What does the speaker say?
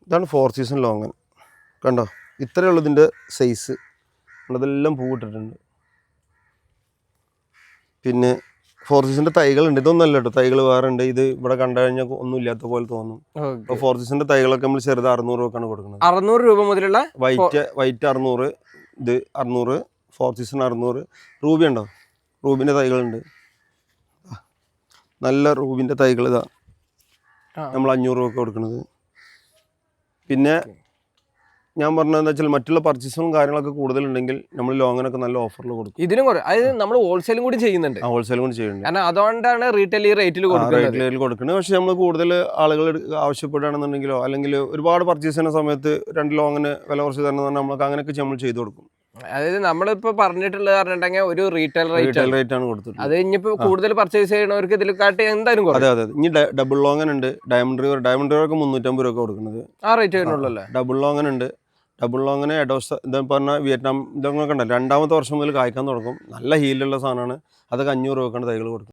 ഇതാണ് 4 season longan. കണ്ടോ, ഇത്രയേ ഉള്ളൂ ഇതിൻ്റെ സൈസ്. അതെല്ലാം പൂവിട്ടിട്ടുണ്ട്. പിന്നെ 4 സീസണിൻ്റെ തൈകളുണ്ട്. ഇതൊന്നല്ല കേട്ടോ, തൈകൾ വേറെ ഉണ്ട്. ഇത് ഇവിടെ കണ്ടു കഴിഞ്ഞാൽ ഒന്നും ഇല്ലാത്ത പോലെ തോന്നും. അപ്പോൾ 4 സീസണിൻ്റെ തൈകളൊക്കെ നമ്മൾ ചെറുത് 600 രൂപക്കാണ് കൊടുക്കുന്നത്. 600 രൂപ മുതലുള്ള വൈറ്റ് 600, ഇത് 600, 4 സീസൺ 600. റൂബി ഉണ്ടോ, റൂബിൻ്റെ തൈകളുണ്ട്. നല്ല റൂബിൻ്റെ തൈകൾ ഇതാ നമ്മൾ 500 രൂപ കൊടുക്കുന്നത്. പിന്നെ ഞാൻ പറഞ്ഞതെന്ന് വെച്ചാൽ മറ്റുള്ള പർച്ചേസും കാര്യങ്ങളൊക്കെ കൂടുതലുണ്ടെങ്കിൽ നമ്മൾ ലോങ്ങിനൊക്കെ നല്ല ഓഫറിൽ കൊടുക്കും. ഇതിനും അതായത് നമ്മൾ ഹോൾസെയിലും കൂടി ചെയ്യുന്നുണ്ട്. ഹോൾസെയിലും കൂടി ചെയ്യുന്നുണ്ട്. കാരണം അതുകൊണ്ടാണ് റീറ്റെയിൽ റേറ്റിൽ കൊടുക്കുന്നത്. പക്ഷെ നമ്മൾ കൂടുതൽ ആളുകൾ ആവശ്യപ്പെടുകയാണെന്നുണ്ടെങ്കിലോ അല്ലെങ്കിൽ ഒരുപാട് പർച്ചേസ് ചെയ്യുന്ന സമയത്ത് 2 ലോങ്ങിന് വില കുറച്ച് തരണം പറഞ്ഞാൽ നമുക്ക് അങ്ങനെയൊക്കെ നമ്മൾ ചെയ്ത് കൊടുക്കും. അതായത് നമ്മളിപ്പോ പറഞ്ഞിട്ടുള്ളത് പറഞ്ഞിട്ടുണ്ടെങ്കിൽ ഒരു റീറ്റെയിൽ റേറ്റ് ആണ് കൊടുത്തത്. അത് ഇനിയിപ്പോ കൂടുതൽ പർച്ചേസ് ചെയ്യണവർക്ക് ഇതിൽ കാട്ടി എന്തായാലും അതെ. ഇനി ഡബിൾ ലോങ്ങൻ ഉണ്ട്, ഡയമണ്ട് റിവർ ഒക്കെ 350 രൂപ കൊടുക്കുന്നത്. ആ റേറ്റ് വരുന്നുള്ളൂ. ഡബിൾ ലോങ്ങൻ ഉണ്ട്. ഡബിൾ ലോങ്ങിന് എഡോസ് ഇതാ പറഞ്ഞാൽ വിയറ്റ്നാം ഇതൊക്കെ ഉണ്ടല്ലോ, 2ാമത്തെ വർഷം മുതൽ കായ്ക്കാൻ തുടങ്ങും. നല്ല ഹീലുള്ള സാധനമാണ്. അതൊക്കെ 500 രൂപക്കാണ് തൈകൾ കൊടുക്കുന്നത്.